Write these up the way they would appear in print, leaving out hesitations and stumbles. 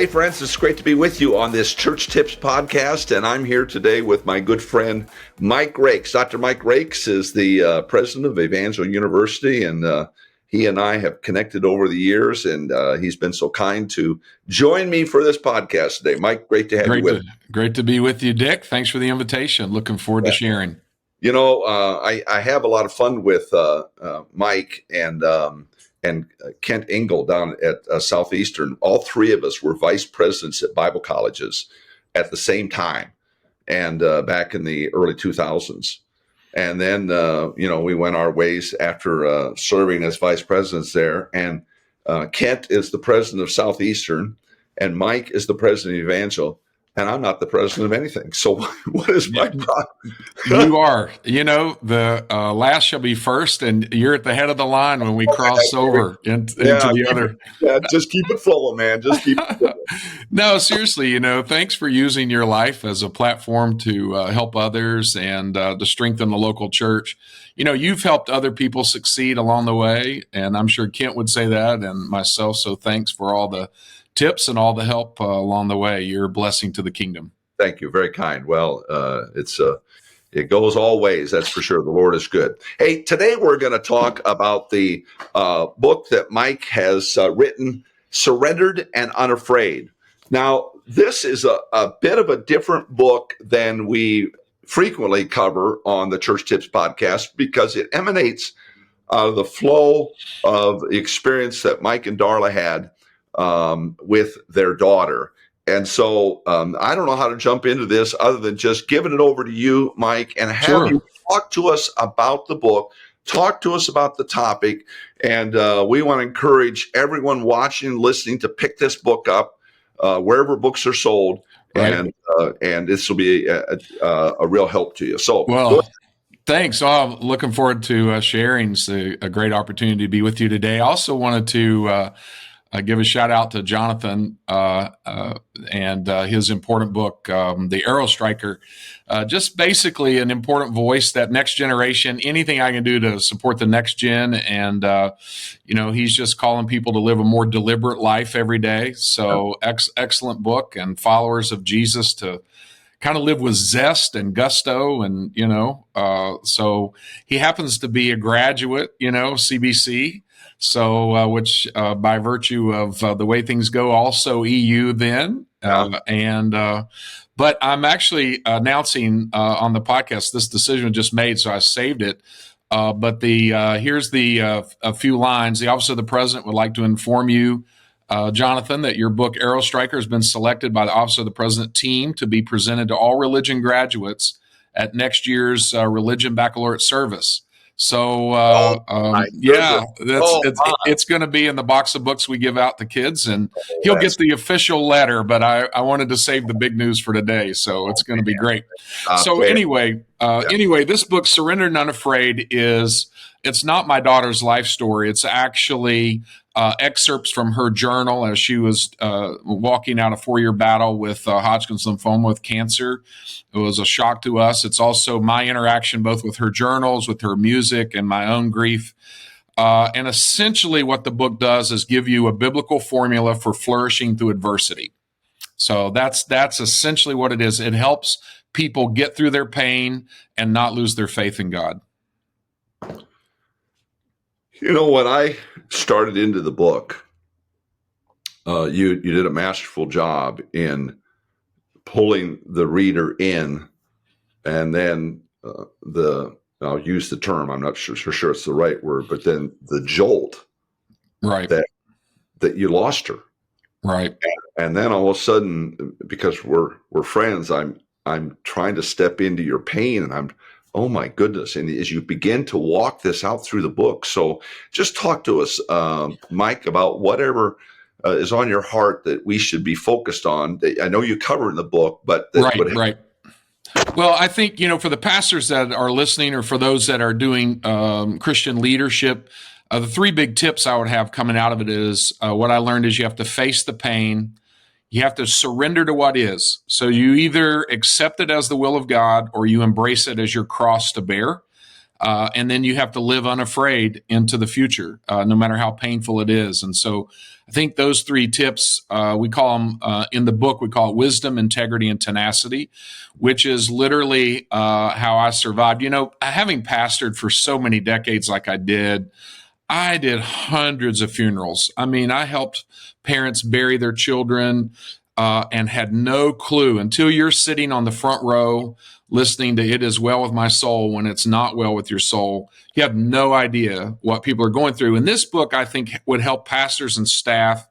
Hey friends, it's great to be with you on this Church Tips podcast, and I'm here today with my good friend Mike Rakes. Dr. Mike Rakes is the president of Evangel University, and he and I have connected over the years, and he's been so kind to join me for this podcast today. Mike, great to have you with me. Great to be with you, Dick. Thanks for the invitation. Looking forward to sharing. You know, I have a lot of fun with Mike and Kent Engel down at Southeastern. All three of us were vice presidents at Bible colleges at the same time, and back in the early 2000s. And then, we went our ways after serving as vice presidents there. And Kent is the president of Southeastern, and Mike is the president of Evangel. And I'm not the president of anything. So what is my problem? You are. The last shall be first, and you're at the head of the line when we cross over into the other. Yeah, just keep it flowing, man. Just keep it flowing. No, seriously, thanks for using your life as a platform to help others and to strengthen the local church. You've helped other people succeed along the way, and I'm sure Kent would say that, and myself. So thanks for all the tips and all the help along the way. You're a blessing to the kingdom. Thank you. Very kind. Well, it goes all ways. That's for sure. The Lord is good. Hey, today we're going to talk about the book that Mike has written, Surrendered and Unafraid. Now, this is a bit of a different book than we frequently cover on the Church Tips podcast because it emanates out of the flow of the experience that Mike and Darla had with their daughter. And so I don't know how to jump into this other than just giving it over to you, Mike, and have you talk to us about the book, talk to us about the topic. And we want to encourage everyone watching, listening to pick this book up wherever books are sold. Right. And this will be a real help to you. So, thanks. I'm looking forward to sharing. It's a great opportunity to be with you today. I also wanted to give a shout out to Jonathan and his important book, The Arrow Striker. Just basically an important voice, that next generation, anything I can do to support the next gen. And, he's just calling people to live a more deliberate life every day. So excellent book, and followers of Jesus to kind of live with zest and gusto. And, so he happens to be a graduate, CBC. So, which by virtue of the way things go, also EU then. But I'm actually announcing on the podcast, this decision was just made, so I saved it. But here's a few lines. The Office of the President would like to inform you, Jonathan, that your book, Arrow Striker, has been selected by the Office of the President team to be presented to all religion graduates at next year's Religion Baccalaureate service. So, it's going to be in the box of books we give out to kids, and he'll get the official letter, but I wanted to save the big news for today. So it's going to be great. Anyway, this book, Surrendered and Unafraid, it's not my daughter's life story. It's actually excerpts from her journal as she was walking out a 4-year battle with Hodgkin's lymphoma with cancer. It was a shock to us. It's also my interaction both with her journals, with her music, and my own grief. And essentially what the book does is give you a biblical formula for flourishing through adversity. So that's essentially what it is. It helps people get through their pain and not lose their faith in God. When I started into the book, you did a masterful job in pulling the reader in, and then I'll use the term, I'm not sure it's the right word, but then the jolt, right? That you lost her, right? And then all of a sudden, because we're friends, I'm trying to step into your pain, and oh my goodness. And as you begin to walk this out through the book, so just talk to us, Mike, about whatever is on your heart that we should be focused on. I know you cover in the book, but right. Well, I think, for the pastors that are listening, or for those that are doing Christian leadership, the 3 big tips I would have coming out of it is what I learned is you have to face the pain. You have to surrender to what is. So you either accept it as the will of God or you embrace it as your cross to bear. And then you have to live unafraid into the future, no matter how painful it is. And so I think those 3 tips, we call them in the book, we call it wisdom, integrity, and tenacity, which is literally how I survived. Having pastored for so many decades like I did hundreds of funerals. I mean, I helped parents bury their children and had no clue until you're sitting on the front row listening to "It Is Well With My Soul" when it's not well with your soul. You have no idea what people are going through. And this book, I think, would help pastors and staff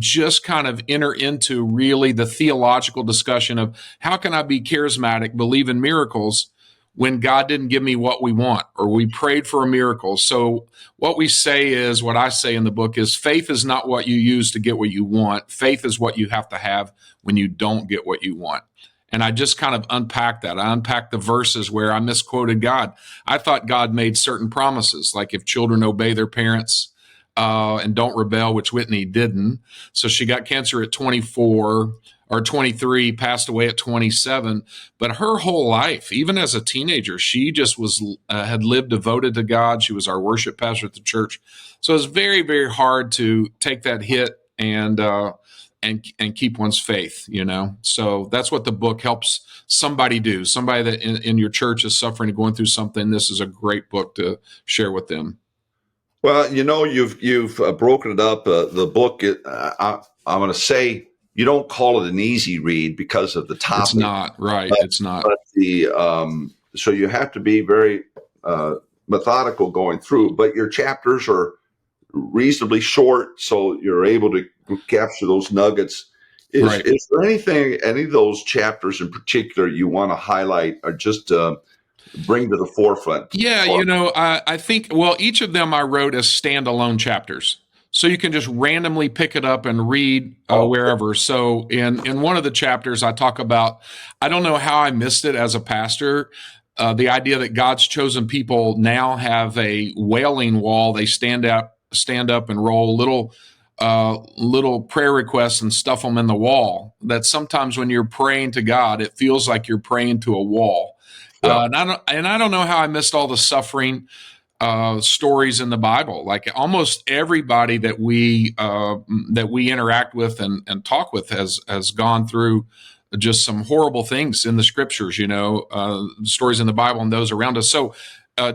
just kind of enter into really the theological discussion of how can I be charismatic, believe in miracles, when God didn't give me what we want, or we prayed for a miracle. So what we say is, what I say in the book is, faith is not what you use to get what you want. Faith is what you have to have when you don't get what you want. And I just kind of unpacked that. I unpacked the verses where I misquoted God. I thought God made certain promises, like if children obey their parents and don't rebel, which Whitney didn't. So she got cancer at 24 or 23, passed away at 27. But her whole life, even as a teenager, she just had lived devoted to God. She was our worship pastor at the church. So it was very, very hard to take that hit and keep one's faith, So that's what the book helps somebody do. Somebody that in your church is suffering and going through something. This is a great book to share with them. Well, you've broken it up. The book, I'm going to say, you don't call it an easy read because of the topic. It's not, right? It's not. But so you have to be very methodical going through. But your chapters are reasonably short, so you're able to capture those nuggets. Is there any of those chapters in particular you want to highlight or just bring to the forefront? Yeah, I think, each of them I wrote as standalone chapters. So you can just randomly pick it up and read wherever. So in one of the chapters, I talk about, I don't know how I missed it as a pastor, the idea that God's chosen people now have a wailing wall. They stand up and roll little prayer requests and stuff them in the wall. That sometimes when you're praying to God, it feels like you're praying to a wall. Yeah. And I don't know how I missed all the suffering stories in the Bible. Like almost everybody that we interact with and talk with has gone through just some horrible things in the scriptures, stories in the Bible and those around us. So,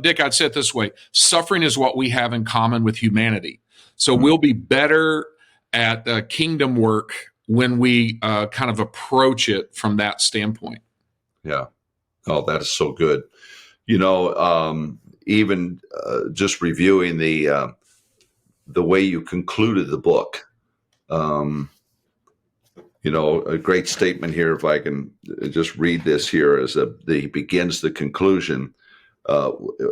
Dick, I'd say it this way: suffering is what we have in common with humanity. So we'll be better at kingdom work when we kind of approach it from that standpoint. Yeah. Oh, that is so good. Even just reviewing the way you concluded the book, a great statement here. If I can just read this here as he begins the conclusion,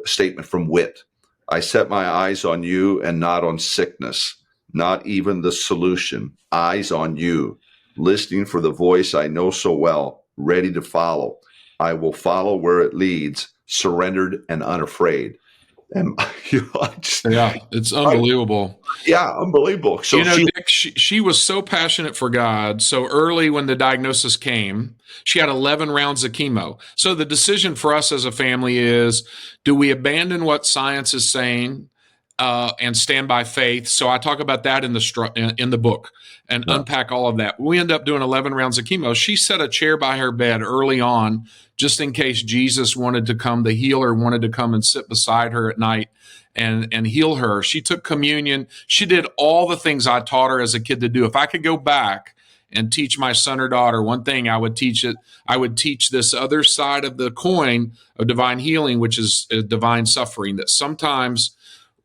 statement from Witt. I set my eyes on you and not on sickness, not even the solution. Eyes on you, listening for the voice I know so well, ready to follow. I will follow where it leads, surrendered and unafraid. And it's unbelievable. Unbelievable. So Dick, she was so passionate for God. So early when the diagnosis came, she had 11 rounds of chemo. So the decision for us as a family is, do we abandon what science is saying and stand by faith? So I talk about that in the book and unpack all of that. We end up doing 11 rounds of chemo. She set a chair by her bed early on, just in case Jesus wanted to come, the healer wanted to come and sit beside her at night and heal her. She took communion. She did all the things I taught her as a kid to do. If I could go back and teach my son or daughter one thing, I would teach it. I would teach this other side of the coin of divine healing, which is divine suffering, that sometimes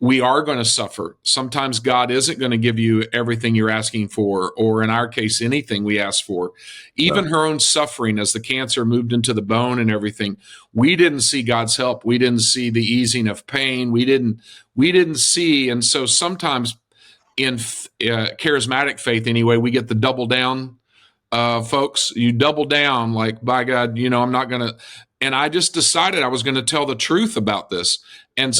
we are going to suffer. Sometimes God isn't going to give you everything you're asking for, or in our case, anything we ask for. Even her own suffering as the cancer moved into the bone and everything, we didn't see God's help. We didn't see the easing of pain. We didn't see. And so sometimes in charismatic faith anyway, we get the double down folks. You double down like, by God, I'm not going to. And I just decided I was going to tell the truth about this and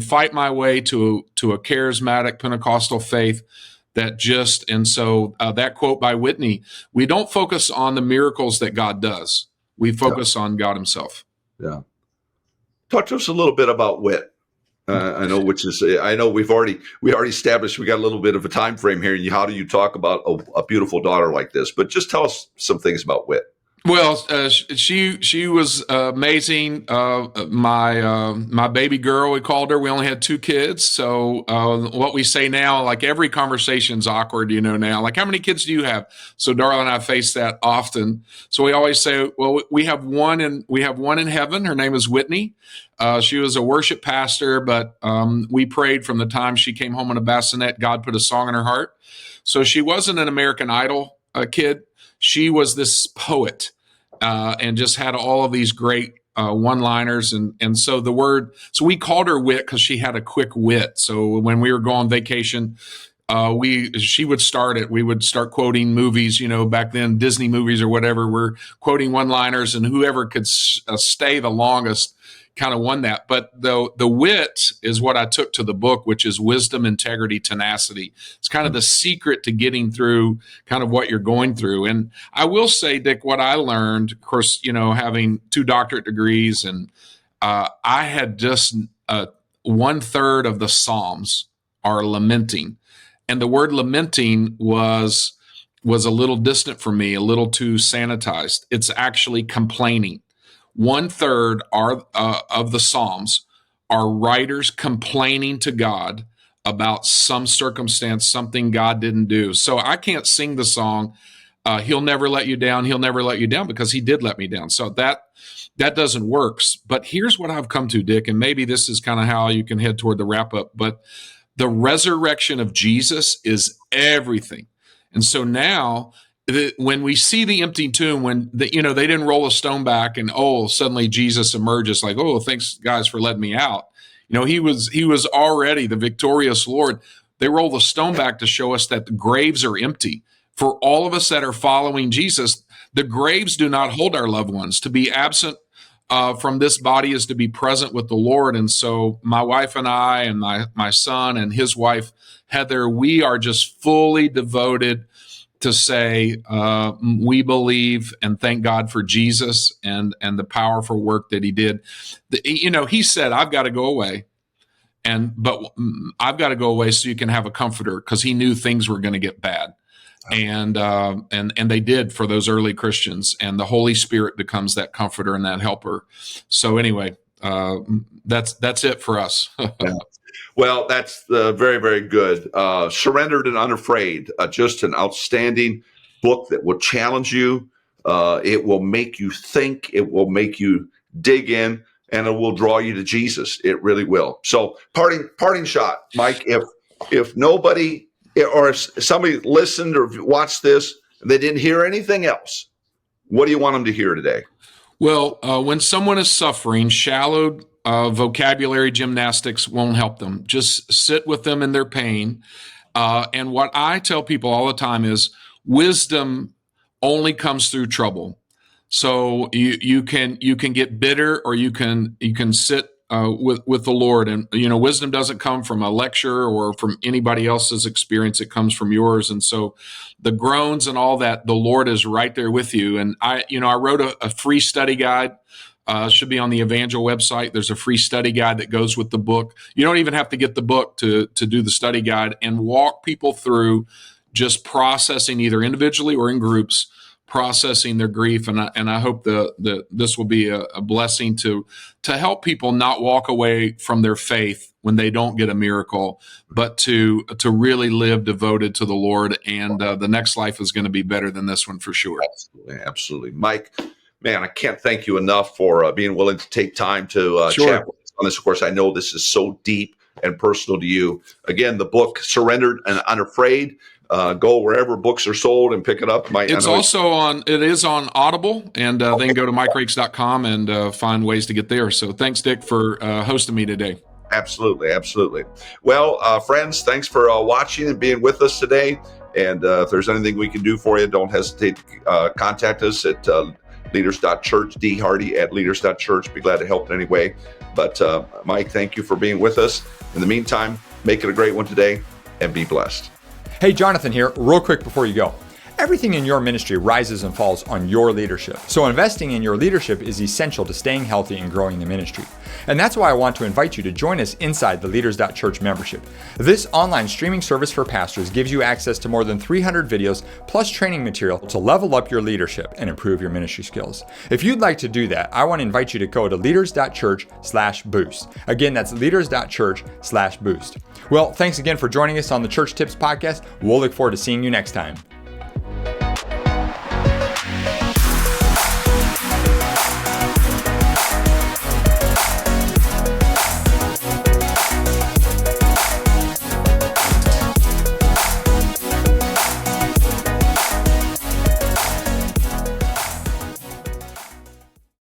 fight my way to a charismatic Pentecostal faith that quote by Whitney, we don't focus on the miracles that God does. We focus on God himself. Yeah. talk to us a little bit about wit. I know we already established we got a little bit of a time frame here. How do you talk about a beautiful daughter like this? But just tell us some things about wit. Well, she was amazing. My baby girl, we called her. We only had 2 kids, so what we say now, like every conversation's awkward, now. Like, how many kids do you have? So Darla and I face that often. So we always say, well, we have one in heaven. Her name is Whitney. She was a worship pastor, but we prayed from the time she came home in a bassinet. God put a song in her heart. So she wasn't an American Idol kid. She was this poet and just had all of these great one-liners. And so so we called her Wit because she had a quick wit. So when we were going on vacation, she would start it. We would start quoting movies, back then, Disney movies or whatever. We're quoting one-liners, and whoever could stay the longest kind of won that. But the wit is what I took to the book, which is wisdom, integrity, tenacity. It's kind of the secret to getting through kind of what you're going through. And I will say, Dick, what I learned, of course, having 2 doctorate degrees, and I had just 1/3 of the Psalms are lamenting. And the word lamenting was a little distant for me, a little too sanitized. It's actually complaining. 1/3 of the Psalms are writers complaining to God about some circumstance, something God didn't do. So I can't sing the song, He'll never let you down, He'll never let you down, because He did let me down. So that doesn't work. But here's what I've come to, Dick, and maybe this is kind of how you can head toward the wrap up. But the resurrection of Jesus is everything. And so now, when we see the empty tomb, when they didn't roll a stone back and suddenly Jesus emerges like, thanks guys for letting me out. He was already the victorious Lord. They roll the stone back to show us that the graves are empty. For all of us that are following Jesus, the graves do not hold our loved ones. To be absent from this body is to be present with the Lord. And so my wife and I and my son and his wife, Heather, we are just fully devoted to say we believe and thank God for Jesus and the powerful work that He did. He said, I've got to go away. But I've got to go away so you can have a comforter, because He knew things were going to get bad. And they did for those early Christians, and the Holy Spirit becomes that comforter and that helper. So anyway, that's it for us. Yeah. Well, that's very, very good. Surrendered and Unafraid, just an outstanding book that will challenge you. It will make you think. It will make you dig in, and it will draw you to Jesus. It really will. So, parting shot, Mike. If nobody or if somebody listened or watched this, and they didn't hear anything else, what do you want them to hear today? Well, when someone is suffering, shallow vocabulary gymnastics won't help them. Just sit with them in their pain. And what I tell people all the time is wisdom only comes through trouble. So you can get bitter, or you can sit with the Lord. And wisdom doesn't come from a lecture or from anybody else's experience. It comes from yours. And so the groans and all that, the Lord is right there with you. And I wrote a free study guide. Should be on the Evangel website. There's a free study guide that goes with the book. You don't even have to get the book to do the study guide, and walk people through just processing, either individually or in groups, processing their grief. And I hope this will be a blessing to help people not walk away from their faith when they don't get a miracle, but to really live devoted to the Lord. And the next life is going to be better than this one for sure. Absolutely. Mike, man, I can't thank you enough for being willing to take time to chat with us on this. Of course, I know this is so deep and personal to you. Again, the book, Surrendered and Unafraid. Go wherever books are sold and pick it up. It is on Audible, and then go to MikeRakes.com and find ways to get there. So thanks, Dick, for hosting me today. Absolutely. Absolutely. Well, friends, thanks for watching and being with us today. And if there's anything we can do for you, don't hesitate to contact us at Leaders.Church, dhardy@Leaders.Church. Be glad to help in any way. But Mike, thank you for being with us. In the meantime, make it a great one today and be blessed. Hey, Jonathan here, real quick before you go. Everything in your ministry rises and falls on your leadership. So investing in your leadership is essential to staying healthy and growing the ministry. And that's why I want to invite you to join us inside the Leaders.Church membership. This online streaming service for pastors gives you access to more than 300 videos plus training material to level up your leadership and improve your ministry skills. If you'd like to do that, I want to invite you to go to Leaders.Church/boost. Again, that's Leaders.Church/boost. Well, thanks again for joining us on the Church Tips Podcast. We'll look forward to seeing you next time.